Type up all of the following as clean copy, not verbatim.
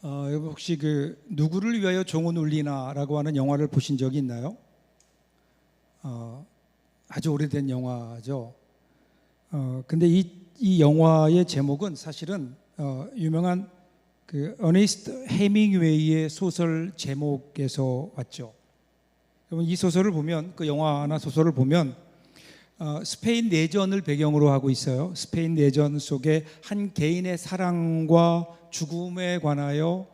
여러분 혹시 누구를 위하여 종은 울리나라고 하는 영화를 보신 적이 있나요? 아주 오래된 영화죠. 근데 이 영화의 제목은 사실은 유명한 어네스트 헤밍웨이의 소설 제목에서 왔죠. 여러분 이 소설을 보면, 그 영화나 소설을 보면 스페인 내전을 배경으로 하고 있어요. 스페인 내전 속에 한 개인의 사랑과 죽음에 관하여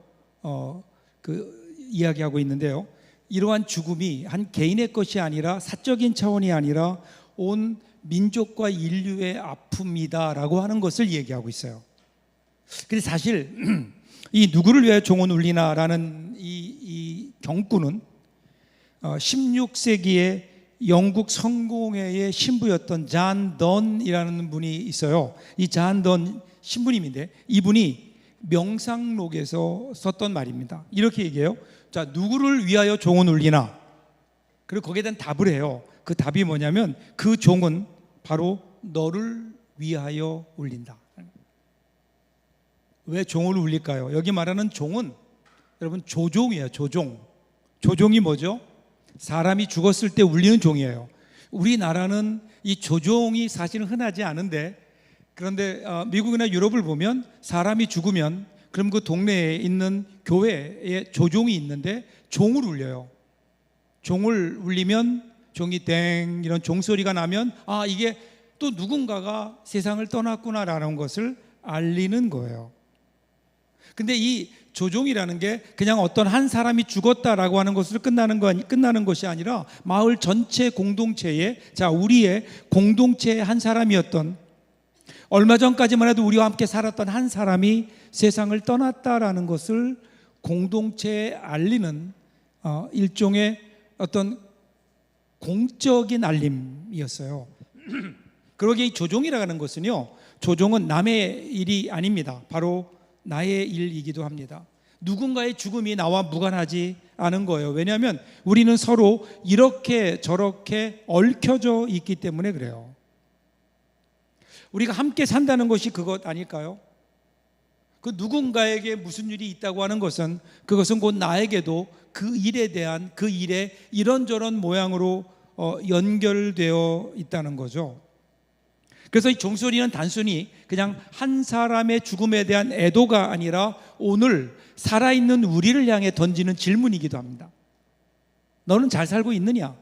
이야기하고 있는데요. 이러한 죽음이 한 개인의 것이 아니라, 사적인 차원이 아니라 온 민족과 인류의 아픔이다라고 하는 것을 얘기하고 있어요. 근데 사실 이 누구를 위하여 종은 울리나라는 이 경구는 16세기에 영국 성공회의 신부였던 잔 던이라는 분이 있어요. 이 잔 던 신부님인데, 이분이 명상록에서 썼던 말입니다. 이렇게 얘기해요. 자, 누구를 위하여 종은 울리나? 그리고 거기에 대한 답을 해요. 그 답이 뭐냐면, 그 종은 바로 너를 위하여 울린다. 왜 종을 울릴까요? 여기 말하는 종은 여러분 조종이에요. 조종이 뭐죠? 사람이 죽었을 때 울리는 종이에요. 우리나라는 이 조종이 사실은 흔하지 않은데, 그런데 미국이나 유럽을 보면 사람이 죽으면 그럼 그 동네에 있는 교회에 조종이 있는데 종을 울려요. 종을 울리면 종이 땡 이런 종소리가 나면 이게 또 누군가가 세상을 떠났구나라는 것을 알리는 거예요. 근데 이 조종이라는 게 그냥 어떤 한 사람이 죽었다라고 하는 것으로 끝나는 것이 아니라 마을 전체 공동체의, 우리의 공동체의 한 사람이었던, 얼마 전까지만 해도 우리와 함께 살았던 한 사람이 세상을 떠났다라는 것을 공동체에 알리는 일종의 어떤 공적인 알림이었어요. 그러기에 이 조종이라고 하는 것은요, 조종은 남의 일이 아닙니다. 바로 나의 일이기도 합니다. 누군가의 죽음이 나와 무관하지 않은 거예요. 왜냐하면 우리는 서로 이렇게 저렇게 얽혀져 있기 때문에 그래요. 우리가 함께 산다는 것이 그것 아닐까요? 그 누군가에게 무슨 일이 있다고 하는 것은, 그것은 곧 나에게도 그 일에 대한, 그 일에 이런저런 모양으로 연결되어 있다는 거죠. 그래서 이 종소리는 단순히 그냥 한 사람의 죽음에 대한 애도가 아니라 오늘 살아있는 우리를 향해 던지는 질문이기도 합니다. 너는 잘 살고 있느냐?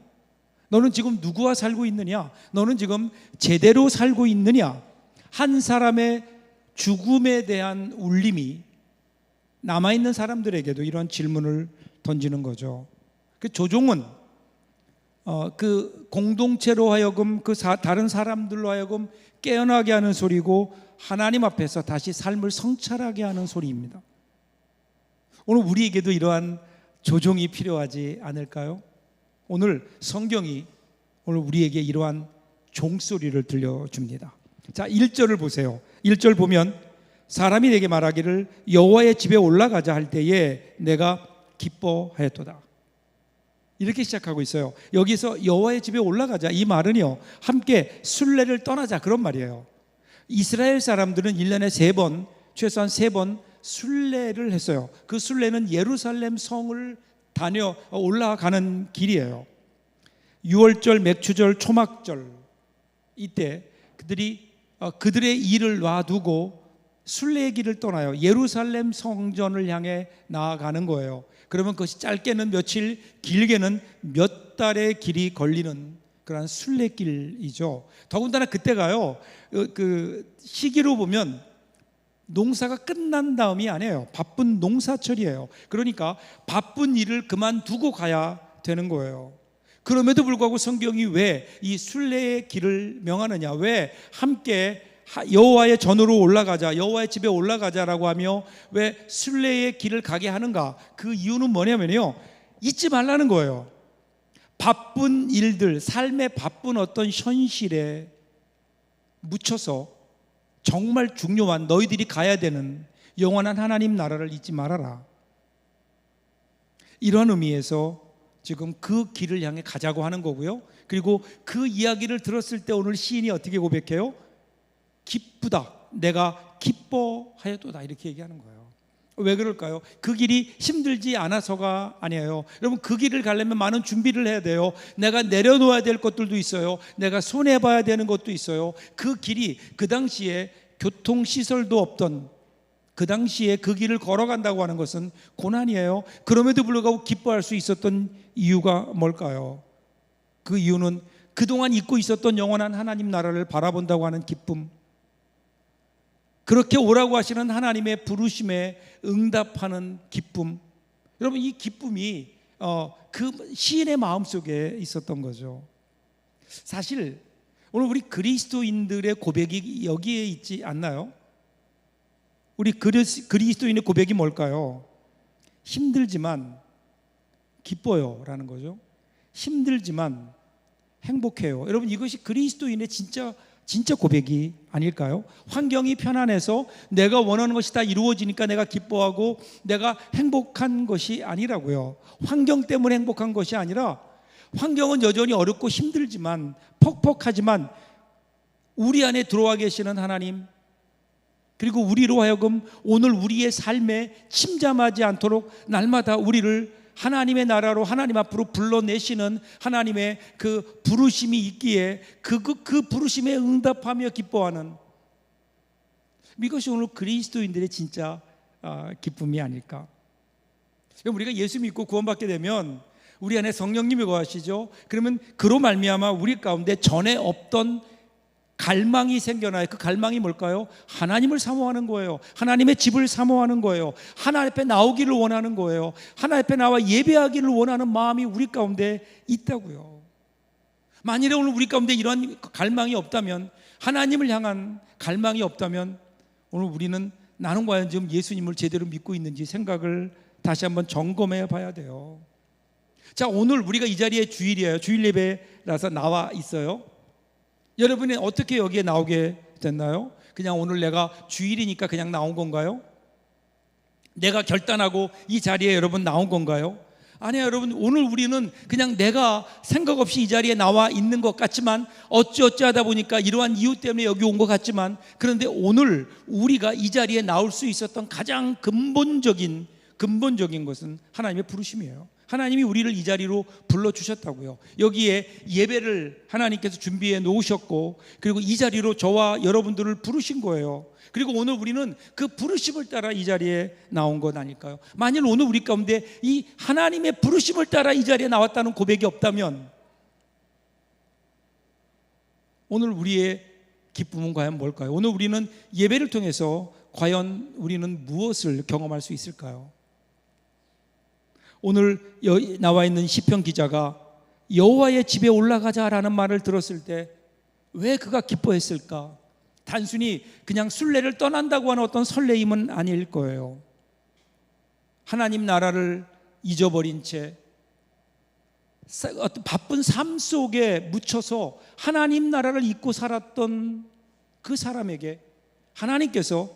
너는 지금 누구와 살고 있느냐? 너는 지금 제대로 살고 있느냐? 한 사람의 죽음에 대한 울림이 남아있는 사람들에게도 이런 질문을 던지는 거죠. 그 조종은 그 공동체로 하여금 다른 사람들로 하여금 깨어나게 하는 소리고, 하나님 앞에서 다시 삶을 성찰하게 하는 소리입니다. 오늘 우리에게도 이러한 조종이 필요하지 않을까요? 오늘 성경이 오늘 우리에게 이러한 종소리를 들려줍니다. 자, 1절을 보세요. 1절 보면, 사람이 내게 말하기를 여호와의 집에 올라가자 할 때에 내가 기뻐하였도다. 이렇게 시작하고 있어요. 여기서 여호와의 집에 올라가자, 이 말은요, 함께 순례를 떠나자, 그런 말이에요. 이스라엘 사람들은 1년에 3번, 최소한 3번 순례를 했어요. 그 순례는 예루살렘 성을 다녀 올라가는 길이에요. 6월절, 맥추절, 초막절, 이때 그들의 일을 놔두고 순례의 길을 떠나요. 예루살렘 성전을 향해 나아가는 거예요. 그러면 그것이 짧게는 며칠, 길게는 몇 달의 길이 걸리는 그런 순례길이죠. 더군다나 그때가요, 그 시기로 보면 농사가 끝난 다음이 아니에요. 바쁜 농사철이에요. 그러니까 바쁜 일을 그만두고 가야 되는 거예요. 그럼에도 불구하고 성경이 왜 이 순례의 길을 명하느냐, 왜 함께 여호와의 전으로 올라가자, 여호와의 집에 올라가자라고 하며 왜 순례의 길을 가게 하는가? 그 이유는 뭐냐면요, 잊지 말라는 거예요. 바쁜 일들, 삶의 바쁜 어떤 현실에 묻혀서 정말 중요한 너희들이 가야 되는 영원한 하나님 나라를 잊지 말아라. 이런 의미에서 지금 그 길을 향해 가자고 하는 거고요. 그리고 그 이야기를 들었을 때 오늘 시인이 어떻게 고백해요? 기쁘다, 내가 기뻐하였도다, 이렇게 얘기하는 거예요. 왜 그럴까요? 그 길이 힘들지 않아서가 아니에요. 여러분, 그 길을 가려면 많은 준비를 해야 돼요. 내가 내려놓아야 될 것들도 있어요. 내가 손해봐야 되는 것도 있어요. 그 길이 그 당시에 교통시설도 없던 그 당시에 그 길을 걸어간다고 하는 것은 고난이에요. 그럼에도 불구하고 기뻐할 수 있었던 이유가 뭘까요? 그 이유는 그동안 잊고 있었던 영원한 하나님 나라를 바라본다고 하는 기쁨, 그렇게 오라고 하시는 하나님의 부르심에 응답하는 기쁨. 여러분, 이 기쁨이 그 시인의 마음속에 있었던 거죠. 사실 오늘 우리 그리스도인들의 고백이 여기에 있지 않나요? 우리 그리스도인의 고백이 뭘까요? 힘들지만 기뻐요 라는 거죠. 힘들지만 행복해요. 여러분, 이것이 그리스도인의 진짜 고백이 아닐까요? 환경이 편안해서 내가 원하는 것이 다 이루어지니까 내가 기뻐하고 내가 행복한 것이 아니라고요. 환경 때문에 행복한 것이 아니라, 환경은 여전히 어렵고 힘들지만, 퍽퍽하지만 우리 안에 들어와 계시는 하나님, 그리고 우리로 하여금 오늘 우리의 삶에 침잠하지 않도록 날마다 우리를 하나님의 나라로 하나님 앞으로 불러내시는 하나님의 그 부르심이 있기에 그 부르심에 응답하며 기뻐하는, 이것이 오늘 그리스도인들의 진짜 기쁨이 아닐까. 우리가 예수 믿고 구원받게 되면 우리 안에 성령님이 거하시죠. 그러면 그로 말미암아 우리 가운데 전에 없던 갈망이 생겨나요. 그 갈망이 뭘까요? 하나님을 사모하는 거예요. 하나님의 집을 사모하는 거예요. 하나님 앞에 나오기를 원하는 거예요. 하나님 앞에 나와 예배하기를 원하는 마음이 우리 가운데 있다고요. 만일에 오늘 우리 가운데 이러한 갈망이 없다면, 하나님을 향한 갈망이 없다면, 오늘 우리는 나는 과연 지금 예수님을 제대로 믿고 있는지 생각을 다시 한번 점검해 봐야 돼요. 자, 오늘 우리가 이 자리에 주일이에요. 주일 예배라서 나와 있어요. 여러분이 어떻게 여기에 나오게 됐나요? 그냥 오늘 내가 주일이니까 그냥 나온 건가요? 내가 결단하고 이 자리에 여러분 나온 건가요? 아니요, 여러분. 오늘 우리는 그냥 내가 생각 없이 이 자리에 나와 있는 것 같지만, 어찌어찌 하다 보니까 이러한 이유 때문에 여기 온 것 같지만, 그런데 오늘 우리가 이 자리에 나올 수 있었던 가장 근본적인 것은 하나님의 부르심이에요. 하나님이 우리를 이 자리로 불러주셨다고요. 여기에 예배를 하나님께서 준비해 놓으셨고, 그리고 이 자리로 저와 여러분들을 부르신 거예요. 그리고 오늘 우리는 그 부르심을 따라 이 자리에 나온 것 아닐까요? 만일 오늘 우리 가운데 이 하나님의 부르심을 따라 이 자리에 나왔다는 고백이 없다면, 오늘 우리의 기쁨은 과연 뭘까요? 오늘 우리는 예배를 통해서 과연 우리는 무엇을 경험할 수 있을까요? 오늘 나와 있는 시편 기자가 여호와의 집에 올라가자라는 말을 들었을 때 왜 그가 기뻐했을까? 단순히 그냥 순례를 떠난다고 하는 어떤 설레임은 아닐 거예요. 하나님 나라를 잊어버린 채 어떤 바쁜 삶 속에 묻혀서 하나님 나라를 잊고 살았던 그 사람에게 하나님께서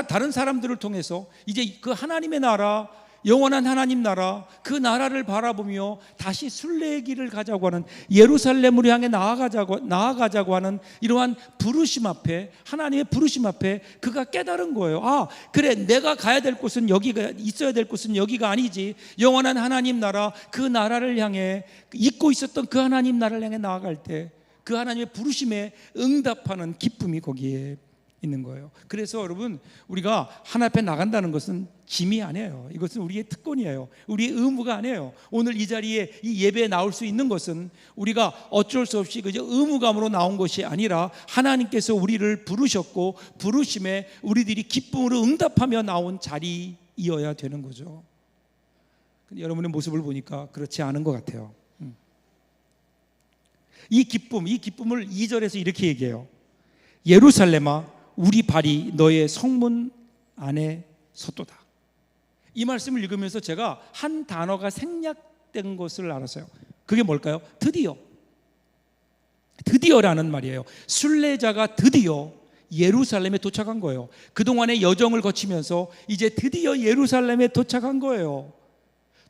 다른 사람들을 통해서 이제 그 하나님의 나라, 영원한 하나님 나라, 그 나라를 바라보며 다시 순례의 길을 가자고 하는, 예루살렘으로 향해 나아가자고 하는 이러한 부르심 앞에, 하나님의 부르심 앞에 그가 깨달은 거예요. 아, 그래, 내가 가야 될 곳은 여기가, 있어야 될 곳은 여기가 아니지. 영원한 하나님 나라, 그 나라를 향해, 잊고 있었던 그 하나님 나라를 향해 나아갈 때 그 하나님의 부르심에 응답하는 기쁨이 거기에 있는 거예요. 그래서 여러분, 우리가 하나님 앞에 나간다는 것은 짐이 아니에요. 이것은 우리의 특권이에요. 우리의 의무가 아니에요. 오늘 이 자리에 이 예배에 나올 수 있는 것은 우리가 어쩔 수 없이 그저 의무감으로 나온 것이 아니라 하나님께서 우리를 부르셨고, 부르심에 우리들이 기쁨으로 응답하며 나온 자리이어야 되는 거죠. 근데 여러분의 모습을 보니까 그렇지 않은 것 같아요. 이 기쁨을 2절에서 이렇게 얘기해요. 예루살렘아, 우리 발이 너의 성문 안에 섰도다. 이 말씀을 읽으면서 제가 한 단어가 생략된 것을 알았어요. 그게 뭘까요? 드디어라는 말이에요. 순례자가 드디어 예루살렘에 도착한 거예요. 그동안의 여정을 거치면서 이제 드디어 예루살렘에 도착한 거예요.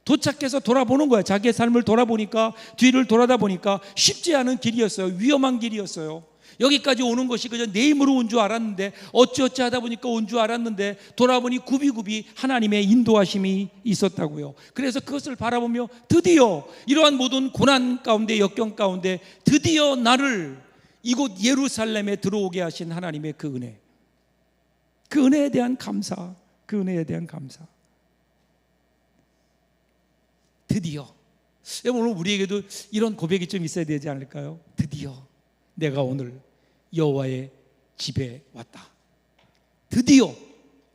도착해서 돌아보는 거예요. 자기의 삶을 돌아보니까, 뒤를 돌아다 보니까 쉽지 않은 길이었어요. 위험한 길이었어요. 여기까지 오는 것이 그저 내 힘으로 온 줄 알았는데, 어찌어찌 하다 보니까 온 줄 알았는데, 돌아보니 굽이굽이 하나님의 인도하심이 있었다고요. 그래서 그것을 바라보며 드디어 이러한 모든 고난 가운데, 역경 가운데 드디어 나를 이곳 예루살렘에 들어오게 하신 하나님의 그 은혜, 그 은혜에 대한 감사, 그 은혜에 대한 감사. 드디어, 오늘 우리에게도 이런 고백이 좀 있어야 되지 않을까요? 드디어 내가 오늘 여호와의 집에 왔다. 드디어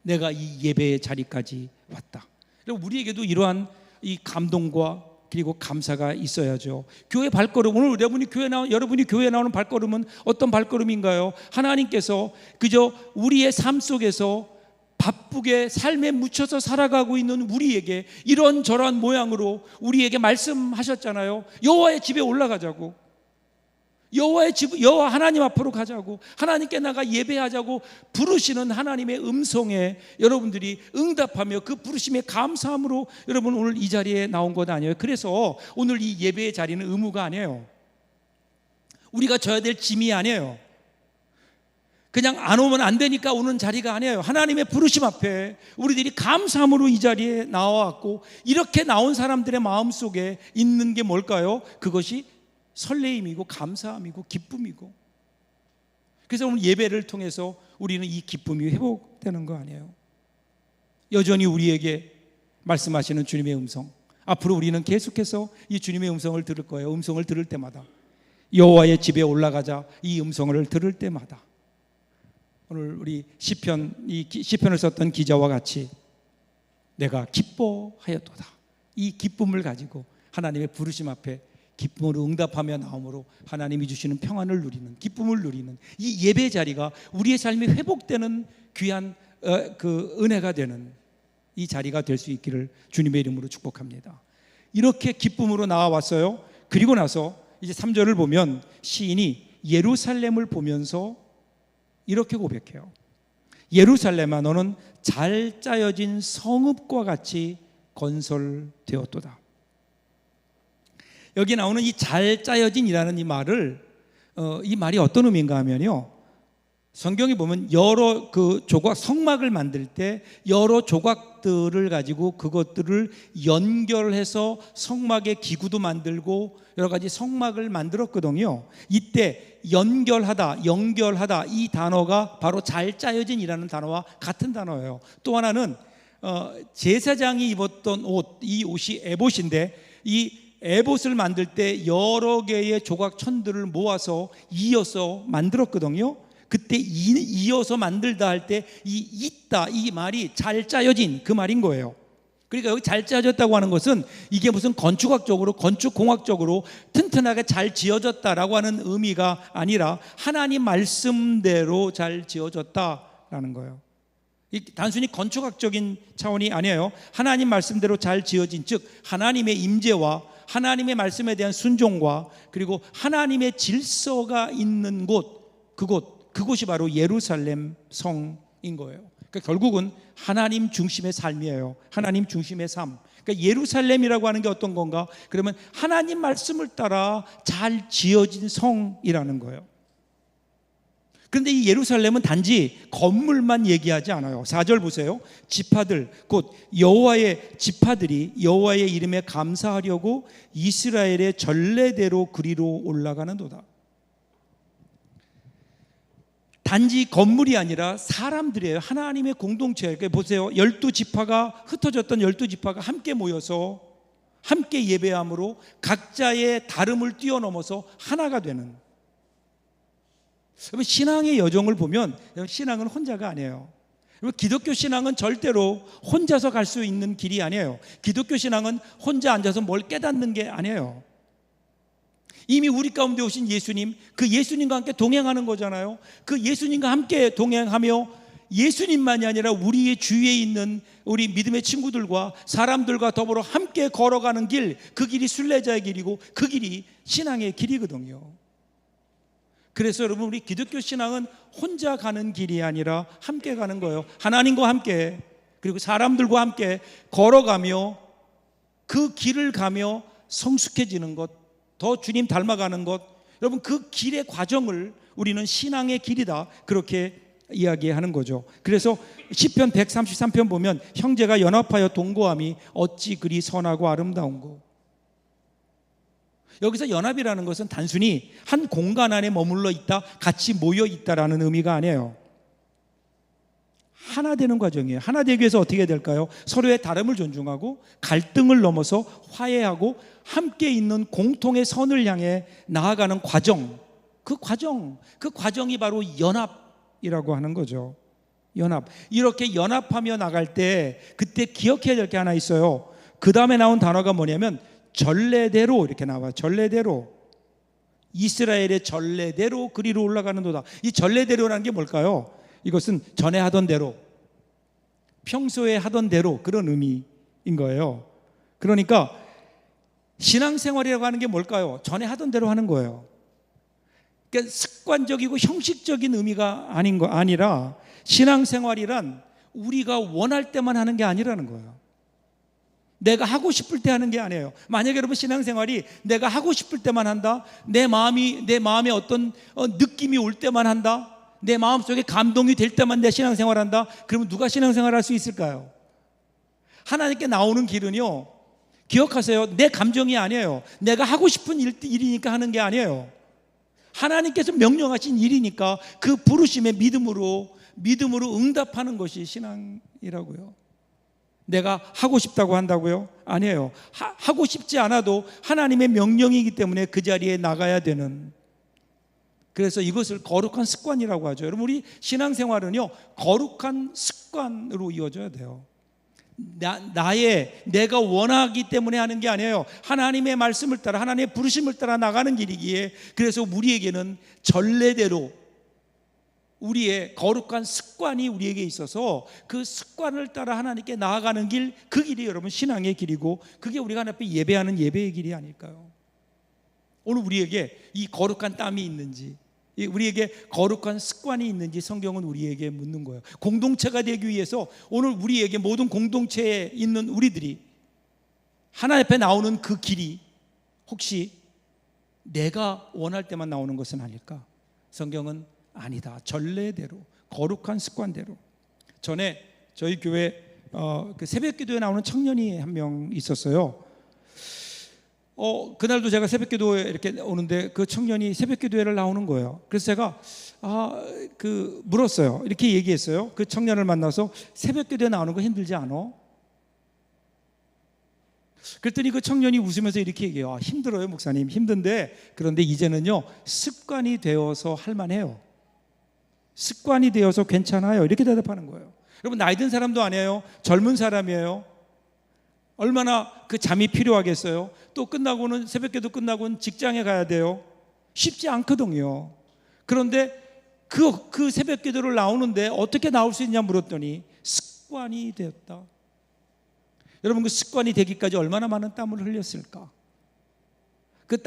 내가 이 예배의 자리까지 왔다. 그리고 우리에게도 이러한 이 감동과 그리고 감사가 있어야죠. 교회 발걸음, 오늘 여러분이 교회에 나오는 발걸음은 어떤 발걸음인가요? 하나님께서 그저 우리의 삶 속에서 바쁘게 삶에 묻혀서 살아가고 있는 우리에게 이런저런 모양으로 우리에게 말씀하셨잖아요. 여호와의 집에 올라가자고, 여호와 하나님 앞으로 가자고, 하나님께 나가 예배하자고 부르시는 하나님의 음성에 여러분들이 응답하며 그 부르심에 감사함으로 여러분 오늘 이 자리에 나온 것 아니에요. 그래서 오늘 이 예배의 자리는 의무가 아니에요. 우리가 져야 될 짐이 아니에요. 그냥 안 오면 안 되니까 오는 자리가 아니에요. 하나님의 부르심 앞에 우리들이 감사함으로 이 자리에 나와왔고, 이렇게 나온 사람들의 마음속에 있는 게 뭘까요? 그것이 설레임이고 감사함이고 기쁨이고, 그래서 오늘 예배를 통해서 우리는 이 기쁨이 회복되는 거 아니에요. 여전히 우리에게 말씀하시는 주님의 음성, 앞으로 우리는 계속해서 이 주님의 음성을 들을 거예요. 음성을 들을 때마다, 여호와의 집에 올라가자, 이 음성을 들을 때마다 오늘 우리 시편을 썼던 기자와 같이 내가 기뻐하였도다, 이 기쁨을 가지고 하나님의 부르심 앞에 기쁨으로 응답하며 나옴으로 하나님이 주시는 평안을 누리는, 기쁨을 누리는 이 예배 자리가 우리의 삶이 회복되는 귀한 그 은혜가 되는 이 자리가 될 수 있기를 주님의 이름으로 축복합니다. 이렇게 기쁨으로 나와왔어요. 그리고 나서 이제 3절을 보면 시인이 예루살렘을 보면서 이렇게 고백해요. 예루살렘아, 너는 잘 짜여진 성읍과 같이 건설되었도다. 여기 나오는 이 잘 짜여진이라는 이 말이 어떤 의미인가 하면요, 성경에 보면 여러 그 조각, 성막을 만들 때 여러 조각들을 가지고 그것들을 연결해서 성막의 기구도 만들고 여러 가지 성막을 만들었거든요. 이때 연결하다 이 단어가 바로 잘 짜여진이라는 단어와 같은 단어예요. 또 하나는 제사장이 입었던 옷, 이 옷이 에봇인데, 이 에봇을 만들 때 여러 개의 조각천들을 모아서 이어서 만들었거든요. 그때 이어서 만들다 할 때 이 말이 잘 짜여진 그 말인 거예요. 그러니까 여기 잘 짜여졌다고 하는 것은 이게 무슨 건축학적으로, 건축공학적으로 튼튼하게 잘 지어졌다라고 하는 의미가 아니라 하나님 말씀대로 잘 지어졌다라는 거예요. 단순히 건축학적인 차원이 아니에요. 하나님 말씀대로 잘 지어진, 즉 하나님의 임재와 하나님의 말씀에 대한 순종과 그리고 하나님의 질서가 있는 곳, 그곳이 바로 예루살렘 성인 거예요. 그러니까 결국은 하나님 중심의 삶이에요. 하나님 중심의 삶. 그러니까 예루살렘이라고 하는 게 어떤 건가? 그러면 하나님 말씀을 따라 잘 지어진 성이라는 거예요. 그런데 이 예루살렘은 단지 건물만 얘기하지 않아요. 4절 보세요. 지파들, 곧 여호와의 지파들이 여호와의 이름에 감사하려고 이스라엘의 전례대로 그리로 올라가는도다. 단지 건물이 아니라 사람들이에요. 하나님의 공동체예요. 그러니까 보세요. 12지파가 흩어졌던 12지파가 함께 모여서 함께 예배함으로 각자의 다름을 뛰어넘어서 하나가 되는, 신앙의 여정을 보면 신앙은 혼자가 아니에요. 기독교 신앙은 절대로 혼자서 갈 수 있는 길이 아니에요. 기독교 신앙은 혼자 앉아서 뭘 깨닫는 게 아니에요. 이미 우리 가운데 오신 예수님, 그 예수님과 함께 동행하는 거잖아요. 그 예수님과 함께 동행하며 예수님만이 아니라 우리의 주위에 있는 우리 믿음의 친구들과 사람들과 더불어 함께 걸어가는 길, 그 길이 순례자의 길이고 그 길이 신앙의 길이거든요. 그래서 여러분, 우리 기독교 신앙은 혼자 가는 길이 아니라 함께 가는 거예요. 하나님과 함께, 그리고 사람들과 함께 걸어가며 그 길을 가며 성숙해지는 것, 더 주님 닮아가는 것, 여러분 그 길의 과정을 우리는 신앙의 길이다, 그렇게 이야기하는 거죠. 그래서 시편 133편 보면 형제가 연합하여 동거함이 어찌 그리 선하고 아름다운고. 여기서 연합이라는 것은 단순히 한 공간 안에 머물러 있다, 같이 모여 있다라는 의미가 아니에요. 하나 되는 과정이에요. 하나 되기 위해서 어떻게 될까요? 서로의 다름을 존중하고 갈등을 넘어서 화해하고 함께 있는 공통의 선을 향해 나아가는 과정, 그 과정이 바로 연합이라고 하는 거죠. 연합. 이렇게 연합하며 나갈 때 그때 기억해야 될 게 하나 있어요. 그 다음에 나온 단어가 뭐냐면 전례대로, 이렇게 나와요. 전례대로. 이스라엘의 전례대로 그리로 올라가는도다. 이 전례대로라는 게 뭘까요? 이것은 전에 하던 대로, 평소에 하던 대로, 그런 의미인 거예요. 그러니까 신앙생활이라고 하는 게 뭘까요? 전에 하던 대로 하는 거예요. 그러니까 습관적이고 형식적인 의미가 아니라 신앙생활이란 우리가 원할 때만 하는 게 아니라는 거예요. 내가 하고 싶을 때 하는 게 아니에요. 만약에 여러분 신앙생활이 내가 하고 싶을 때만 한다, 내 마음에 어떤 느낌이 올 때만 한다, 내 마음속에 감동이 될 때만 내 신앙생활한다, 그러면 누가 신앙생활 할 수 있을까요? 하나님께 나오는 길은요, 기억하세요, 내 감정이 아니에요. 내가 하고 싶은 일이니까 하는 게 아니에요. 하나님께서 명령하신 일이니까 그 부르심의 믿음으로 응답하는 것이 신앙이라고요. 내가 하고 싶다고 한다고요? 아니에요. 하고 싶지 않아도 하나님의 명령이기 때문에 그 자리에 나가야 되는, 그래서 이것을 거룩한 습관이라고 하죠. 여러분, 우리 신앙생활은요, 거룩한 습관으로 이어져야 돼요. 내가 원하기 때문에 하는 게 아니에요. 하나님의 말씀을 따라, 하나님의 부르심을 따라 나가는 길이기에, 그래서 우리에게는 전례대로 우리의 거룩한 습관이 우리에게 있어서 그 습관을 따라 하나님께 나아가는 길, 그 길이 여러분 신앙의 길이고, 그게 우리가 하나님 앞에 예배하는 예배의 길이 아닐까요? 오늘 우리에게 이 거룩한 땀이 있는지, 우리에게 거룩한 습관이 있는지 성경은 우리에게 묻는 거예요. 공동체가 되기 위해서 오늘 우리에게, 모든 공동체에 있는 우리들이 하나님 앞에 나오는 그 길이 혹시 내가 원할 때만 나오는 것은 아닐까? 성경은 아니다. 전례대로, 거룩한 습관대로. 전에 저희 교회 그 새벽기도에 나오는 청년이 한 명 있었어요. 그날도 제가 새벽기도에 이렇게 오는데 그 청년이 새벽기도회를 나오는 거예요. 그래서 제가 물었어요. 이렇게 얘기했어요. 그 청년을 만나서 새벽기도에 나오는 거 힘들지 않아? 그랬더니 그 청년이 웃으면서 이렇게 얘기해요. 힘들어요 목사님, 힘든데 그런데 이제는요 습관이 되어서 할만해요. 습관이 되어서 괜찮아요. 이렇게 대답하는 거예요. 여러분, 나이 든 사람도 아니에요. 젊은 사람이에요. 얼마나 그 잠이 필요하겠어요. 또 끝나고는, 새벽기도 끝나고는 직장에 가야 돼요. 쉽지 않거든요. 그런데 그 새벽기도를 나오는데 어떻게 나올 수 있냐 물었더니 습관이 되었다. 여러분, 그 습관이 되기까지 얼마나 많은 땀을 흘렸을까? 그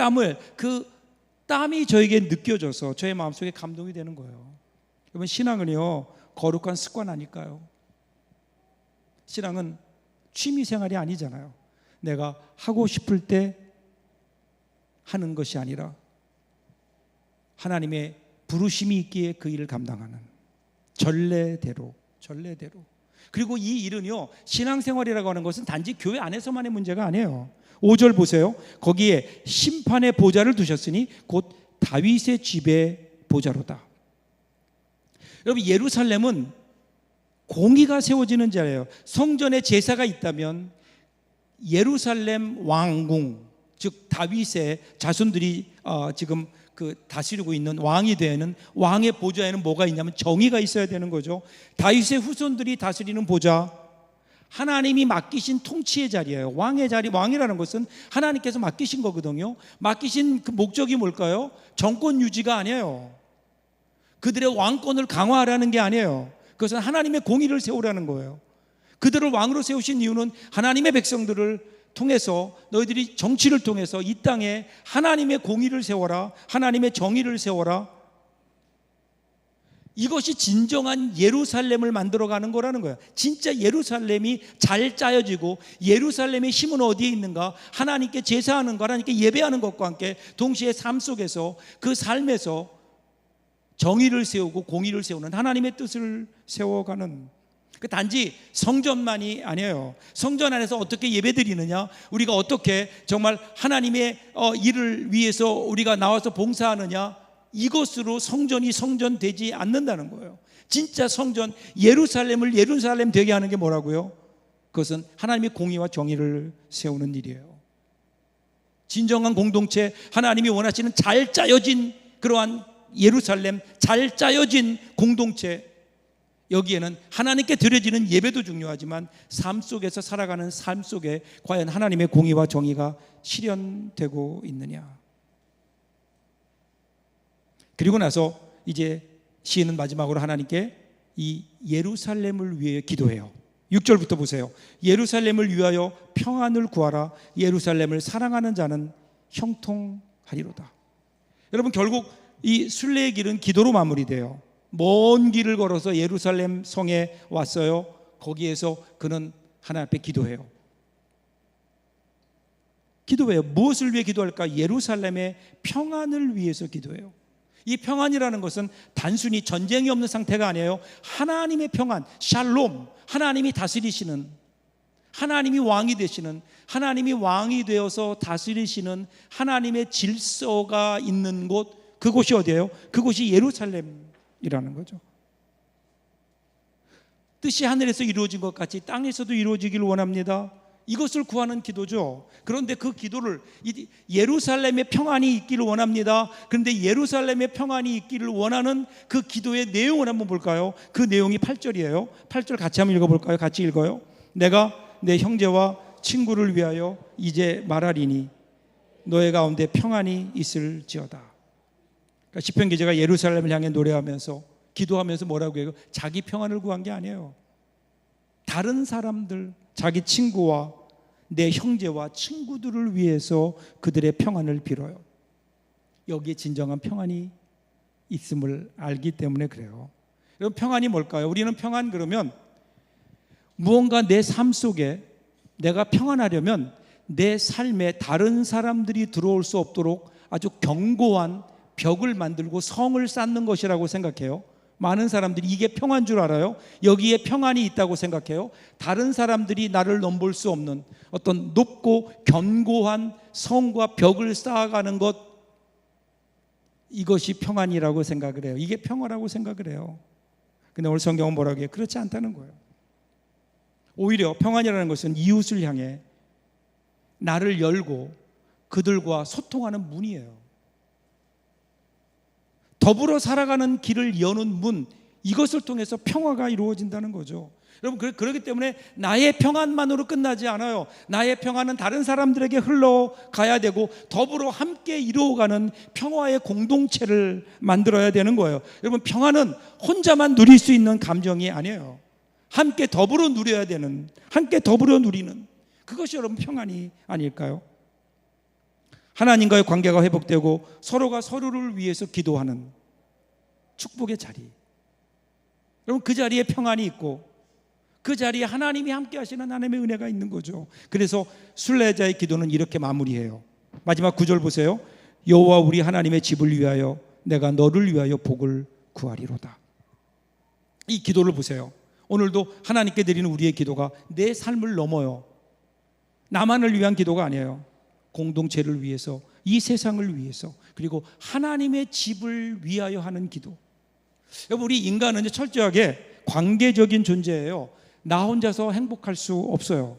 땀이 저에게 느껴져서 저의 마음속에 감동이 되는 거예요. 여러분, 신앙은요 거룩한 습관 아닐까요? 신앙은 취미생활이 아니잖아요. 내가 하고 싶을 때 하는 것이 아니라 하나님의 부르심이 있기에 그 일을 감당하는 전례대로. 그리고 이 일은요, 신앙생활이라고 하는 것은 단지 교회 안에서만의 문제가 아니에요. 5절 보세요. 거기에 심판의 보좌를 두셨으니 곧 다윗의 집의 보좌로다. 여러분, 예루살렘은 공의가 세워지는 자리예요. 성전에 제사가 있다면 예루살렘 왕궁, 즉 다윗의 자손들이 지금 다스리고 있는 왕이 되는 왕의 보좌에는 뭐가 있냐면 정의가 있어야 되는 거죠. 다윗의 후손들이 다스리는 보좌, 하나님이 맡기신 통치의 자리예요. 왕의 자리, 왕이라는 것은 하나님께서 맡기신 거거든요. 맡기신 그 목적이 뭘까요? 정권 유지가 아니에요. 그들의 왕권을 강화하라는 게 아니에요. 그것은 하나님의 공의를 세우라는 거예요. 그들을 왕으로 세우신 이유는 하나님의 백성들을 통해서, 너희들이 정치를 통해서 이 땅에 하나님의 공의를 세워라, 하나님의 정의를 세워라. 이것이 진정한 예루살렘을 만들어가는 거라는 거예요. 진짜 예루살렘이 잘 짜여지고, 예루살렘의 힘은 어디에 있는가? 하나님께 제사하는 것, 하나님께 예배하는 것과 함께 동시에 삶 속에서, 그 삶에서 정의를 세우고 공의를 세우는 하나님의 뜻을 세워가는, 단지 성전만이 아니에요. 성전 안에서 어떻게 예배드리느냐, 우리가 어떻게 정말 하나님의 일을 위해서 우리가 나와서 봉사하느냐, 이것으로 성전이 성전되지 않는다는 거예요. 진짜 성전, 예루살렘을 예루살렘 되게 하는 게 뭐라고요? 그것은 하나님의 공의와 정의를 세우는 일이에요. 진정한 공동체, 하나님이 원하시는 잘 짜여진 그러한 예루살렘, 잘 짜여진 공동체, 여기에는 하나님께 드려지는 예배도 중요하지만 삶 속에서 살아가는 삶 속에 과연 하나님의 공의와 정의가 실현되고 있느냐. 그리고 나서 이제 시인은 마지막으로 하나님께 이 예루살렘을 위해 기도해요. 6절부터 보세요. 예루살렘을 위하여 평안을 구하라. 예루살렘을 사랑하는 자는 형통하리로다. 여러분, 결국 이 순례의 길은 기도로 마무리돼요. 먼 길을 걸어서 예루살렘 성에 왔어요. 거기에서 그는 하나님 앞에 기도해요. 기도해요. 무엇을 위해 기도할까? 예루살렘의 평안을 위해서 기도해요. 이 평안이라는 것은 단순히 전쟁이 없는 상태가 아니에요. 하나님의 평안, 샬롬, 하나님이 다스리시는, 하나님이 왕이 되시는, 하나님이 왕이 되어서 다스리시는 하나님의 질서가 있는 곳, 그곳이 어디예요? 그곳이 예루살렘이라는 거죠. 뜻이 하늘에서 이루어진 것 같이 땅에서도 이루어지길 원합니다. 이것을 구하는 기도죠. 그런데 그 기도를, 예루살렘의 평안이 있기를 원합니다. 그런데 예루살렘의 평안이 있기를 원하는 그 기도의 내용을 한번 볼까요? 그 내용이 8절이에요. 8절 같이 한번 읽어볼까요? 같이 읽어요. 내가 내 형제와 친구를 위하여 이제 말하리니 너의 가운데 평안이 있을지어다. 그러니까 시편 기자가 예루살렘을 향해 노래하면서 기도하면서 뭐라고 해요? 자기 평안을 구한 게 아니에요. 다른 사람들, 자기 친구와 내 형제와 친구들을 위해서 그들의 평안을 빌어요. 여기에 진정한 평안이 있음을 알기 때문에 그래요. 여러분, 평안이 뭘까요? 우리는 평안 그러면 무언가 내 삶 속에 내가 평안하려면 내 삶에 다른 사람들이 들어올 수 없도록 아주 견고한 벽을 만들고 성을 쌓는 것이라고 생각해요. 많은 사람들이 이게 평안인 줄 알아요. 여기에 평안이 있다고 생각해요. 다른 사람들이 나를 넘볼 수 없는 어떤 높고 견고한 성과 벽을 쌓아가는 것, 이것이 평안이라고 생각을 해요. 이게 평화라고 생각을 해요. 근데 오늘 성경은 뭐라고 해요? 그렇지 않다는 거예요. 오히려 평안이라는 것은 이웃을 향해 나를 열고 그들과 소통하는 문이에요. 더불어 살아가는 길을 여는 문, 이것을 통해서 평화가 이루어진다는 거죠. 여러분, 그렇기 때문에 나의 평안만으로 끝나지 않아요. 나의 평안은 다른 사람들에게 흘러가야 되고 더불어 함께 이루어가는 평화의 공동체를 만들어야 되는 거예요. 여러분, 평안은 혼자만 누릴 수 있는 감정이 아니에요. 함께 더불어 누려야 되는, 함께 더불어 누리는, 그것이 여러분 평안이 아닐까요? 하나님과의 관계가 회복되고 서로가 서로를 위해서 기도하는 축복의 자리, 여러분, 그 자리에 평안이 있고 그 자리에 하나님이 함께 하시는 하나님의 은혜가 있는 거죠. 그래서 순례자의 기도는 이렇게 마무리해요. 마지막 9절 보세요. 여호와 우리 하나님의 집을 위하여 내가 너를 위하여 복을 구하리로다. 이 기도를 보세요. 오늘도 하나님께 드리는 우리의 기도가 내 삶을 넘어요. 나만을 위한 기도가 아니에요. 공동체를 위해서, 이 세상을 위해서, 그리고 하나님의 집을 위하여 하는 기도. 여러분, 우리 인간은 철저하게 관계적인 존재예요. 나 혼자서 행복할 수 없어요.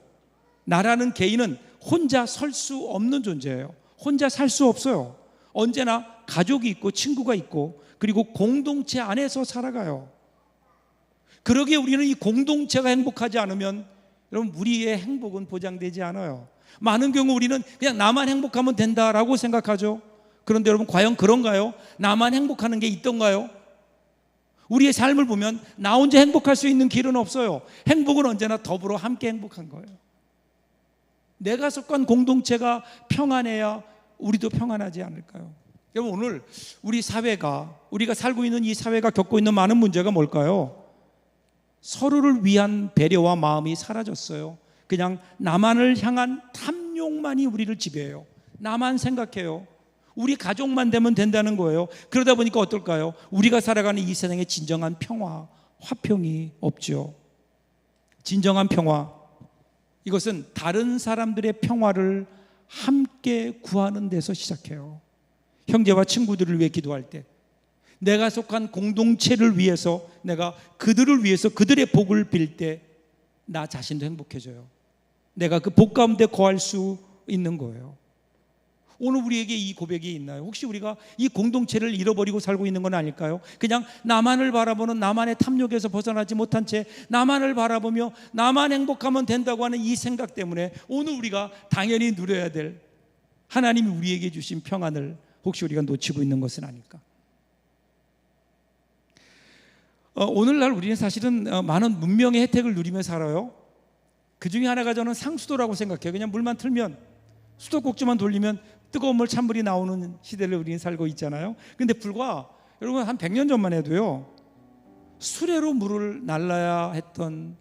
나라는 개인은 혼자 설 수 없는 존재예요. 혼자 살 수 없어요. 언제나 가족이 있고 친구가 있고 그리고 공동체 안에서 살아가요. 그러기에 우리는 이 공동체가 행복하지 않으면 여러분, 우리의 행복은 보장되지 않아요. 많은 경우 우리는 그냥 나만 행복하면 된다라고 생각하죠. 그런데 여러분, 과연 그런가요? 나만 행복하는 게 있던가요? 우리의 삶을 보면 나 혼자 행복할 수 있는 길은 없어요. 행복은 언제나 더불어 함께 행복한 거예요. 내가 속한 공동체가 평안해야 우리도 평안하지 않을까요? 여러분, 오늘 우리 사회가, 우리가 살고 있는 이 사회가 겪고 있는 많은 문제가 뭘까요? 서로를 위한 배려와 마음이 사라졌어요. 그냥 나만을 향한 탐욕만이 우리를 지배해요. 나만 생각해요. 우리 가족만 되면 된다는 거예요. 그러다 보니까 어떨까요? 우리가 살아가는 이 세상에 진정한 평화, 화평이 없죠. 진정한 평화, 이것은 다른 사람들의 평화를 함께 구하는 데서 시작해요. 형제와 친구들을 위해 기도할 때, 내가 속한 공동체를 위해서, 내가 그들을 위해서 그들의 복을 빌 때 나 자신도 행복해져요. 내가 그 복 가운데 거할 수 있는 거예요. 오늘 우리에게 이 고백이 있나요? 혹시 우리가 이 공동체를 잃어버리고 살고 있는 건 아닐까요? 그냥 나만을 바라보는, 나만의 탐욕에서 벗어나지 못한 채 나만을 바라보며 나만 행복하면 된다고 하는 이 생각 때문에 오늘 우리가 당연히 누려야 될 하나님이 우리에게 주신 평안을 혹시 우리가 놓치고 있는 것은 아닐까? 오늘날 우리는 사실은 많은 문명의 혜택을 누리며 살아요. 그 중에 하나가 저는 상수도라고 생각해요. 그냥 물만 틀면, 수도꼭지만 돌리면 뜨거운 물, 찬물이 나오는 시대를 우리는 살고 있잖아요. 근데 불과 여러분 한 100년 전만 해도요, 수레로 물을 날라야 했던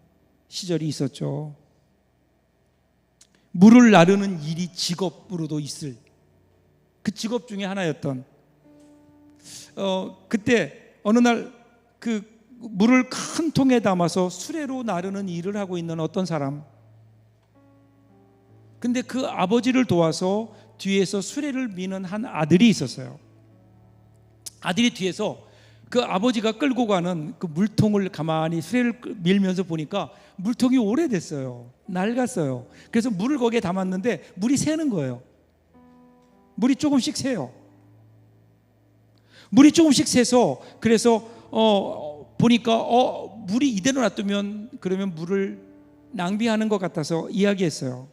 시절이 있었죠. 물을 나르는 일이 직업으로도 있을 그 직업 중에 하나였던, 그때 어느 날 그 물을 큰 통에 담아서 수레로 나르는 일을 하고 있는 어떤 사람, 근데 그 아버지를 도와서 뒤에서 수레를 미는 한 아들이 있었어요. 아들이 뒤에서 그 아버지가 끌고 가는 그 물통을 가만히 수레를 밀면서 보니까 물통이 오래됐어요. 낡았어요. 그래서 물을 거기에 담았는데 물이 새는 거예요. 물이 조금씩 새요. 물이 조금씩 새서, 그래서 보니까 물이 이대로 놔두면 그러면 물을 낭비하는 것 같아서 이야기했어요.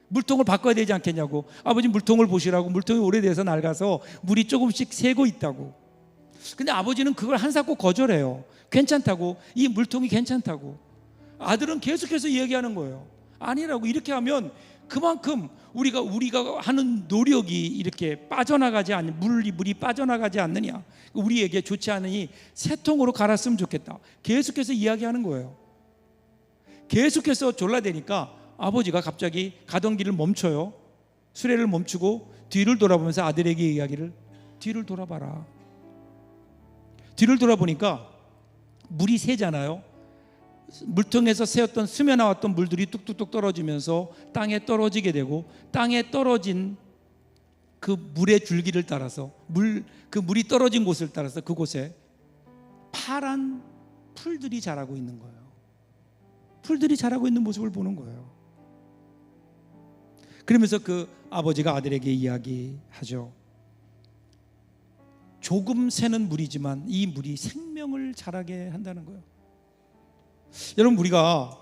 물통을 바꿔야 되지 않겠냐고. 아버지 물통을 보시라고. 물통이 오래돼서 낡아서 물이 조금씩 새고 있다고. 근데 아버지는 그걸 한사코 거절해요. 괜찮다고. 이 물통이 괜찮다고. 아들은 계속해서 이야기하는 거예요. 아니라고. 이렇게 하면 그만큼 우리가 하는 노력이 이렇게 빠져나가지 않는, 물이 빠져나가지 않느냐, 우리에게 좋지 않으니 새 통으로 갈았으면 좋겠다. 계속해서 이야기하는 거예요. 계속해서 졸라대니까 아버지가 갑자기 가던 길을 멈춰요. 수레를 멈추고 뒤를 돌아보면서 아들에게 이야기를, 뒤를 돌아봐라. 뒤를 돌아보니까 물이 새잖아요. 물통에서 새었던, 스며 나왔던 물들이 뚝뚝뚝 떨어지면서 땅에 떨어지게 되고, 땅에 떨어진 그 물의 줄기를 따라서, 그 물이 떨어진 곳을 따라서 그곳에 파란 풀들이 자라고 있는 거예요. 풀들이 자라고 있는 모습을 보는 거예요. 그러면서 그 아버지가 아들에게 이야기하죠. 조금 새는 물이지만 이 물이 생명을 자라게 한다는 거예요. 여러분, 우리가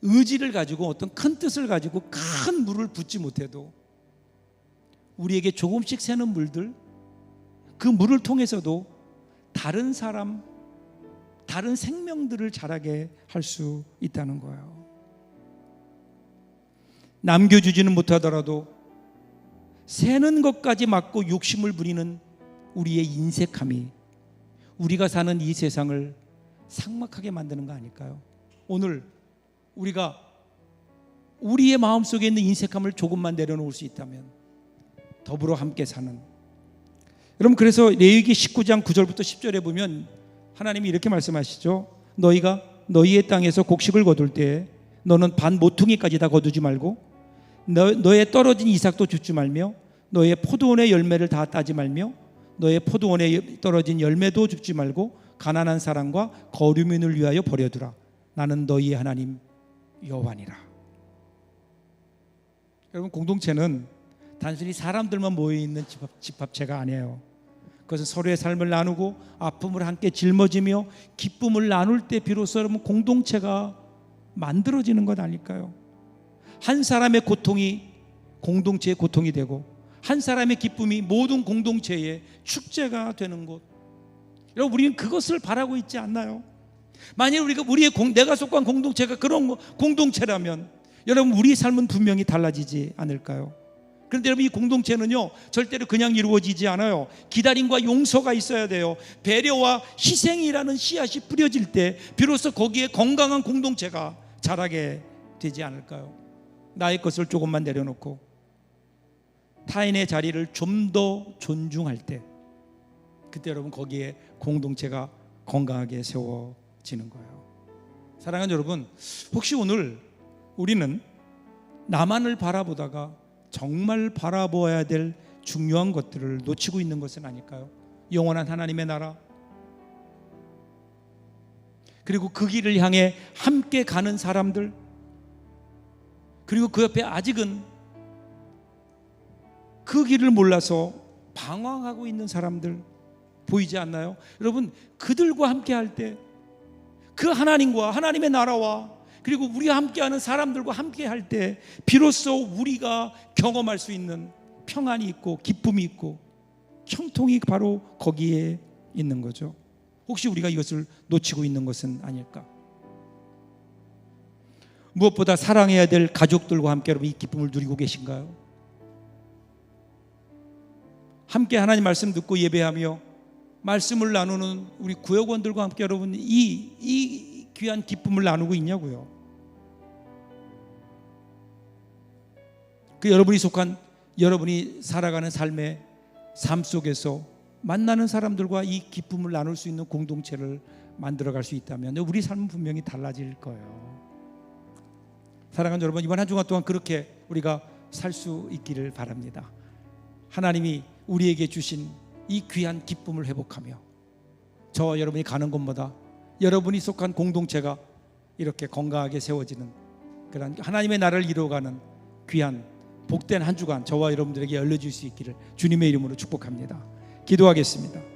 의지를 가지고 어떤 큰 뜻을 가지고 큰 물을 붓지 못해도 우리에게 조금씩 새는 물들, 그 물을 통해서도 다른 사람, 다른 생명들을 자라게 할 수 있다는 거예요. 남겨주지는 못하더라도 새는 것까지 막고 욕심을 부리는 우리의 인색함이 우리가 사는 이 세상을 삭막하게 만드는 거 아닐까요? 오늘 우리가 우리의 마음속에 있는 인색함을 조금만 내려놓을 수 있다면 더불어 함께 사는, 여러분, 그래서 레위기 19장 9절부터 10절에 보면 하나님이 이렇게 말씀하시죠. 너희가 너희의 땅에서 곡식을 거둘 때 너는 반 모퉁이까지 다 거두지 말고 너의 떨어진 이삭도 줍지 말며 너의 포도원의 열매를 다 따지 말며 너의 포도원에 떨어진 열매도 줍지 말고 가난한 사람과 거류민을 위하여 버려두라. 나는 너희의 하나님 여호와니라. 여러분, 공동체는 단순히 사람들만 모여있는 집합체가 아니에요. 그것은 서로의 삶을 나누고 아픔을 함께 짊어지며 기쁨을 나눌 때 비로소 여러분 공동체가 만들어지는 것 아닐까요? 한 사람의 고통이 공동체의 고통이 되고 한 사람의 기쁨이 모든 공동체의 축제가 되는 곳. 여러분, 우리는 그것을 바라고 있지 않나요? 만약 내가 속한 공동체가 그런 공동체라면 여러분, 우리의 삶은 분명히 달라지지 않을까요? 그런데 여러분, 이 공동체는요 절대로 그냥 이루어지지 않아요. 기다림과 용서가 있어야 돼요. 배려와 희생이라는 씨앗이 뿌려질 때 비로소 거기에 건강한 공동체가 자라게 되지 않을까요? 나의 것을 조금만 내려놓고 타인의 자리를 좀 더 존중할 때, 그때 여러분 거기에 공동체가 건강하게 세워지는 거예요. 사랑하는 여러분, 혹시 오늘 우리는 나만을 바라보다가 정말 바라보아야 될 중요한 것들을 놓치고 있는 것은 아닐까요? 영원한 하나님의 나라, 그리고 그 길을 향해 함께 가는 사람들, 그리고 그 옆에 아직은 그 길을 몰라서 방황하고 있는 사람들 보이지 않나요? 여러분, 그들과 함께 할 때, 그 하나님과 하나님의 나라와 그리고 우리가 함께하는 사람들과 함께 할 때 비로소 우리가 경험할 수 있는 평안이 있고 기쁨이 있고 형통이 바로 거기에 있는 거죠. 혹시 우리가 이것을 놓치고 있는 것은 아닐까? 무엇보다 사랑해야 될 가족들과 함께 여러분 이 기쁨을 누리고 계신가요? 함께 하나님 말씀 듣고 예배하며 말씀을 나누는 우리 구역원들과 함께 여러분 이 귀한 기쁨을 나누고 있냐고요. 그 여러분이 살아가는 삶의 삶 속에서 만나는 사람들과 이 기쁨을 나눌 수 있는 공동체를 만들어갈 수 있다면 우리 삶은 분명히 달라질 거예요. 사랑하는 여러분, 이번 한 주간 동안 그렇게 우리가 살 수 있기를 바랍니다. 하나님이 우리에게 주신 이 귀한 기쁨을 회복하며 저와 여러분이 가는 곳마다 여러분이 속한 공동체가 이렇게 건강하게 세워지는 그런 하나님의 나라를 이루어가는 귀한 복된 한 주간 저와 여러분들에게 열려줄 수 있기를 주님의 이름으로 축복합니다. 기도하겠습니다.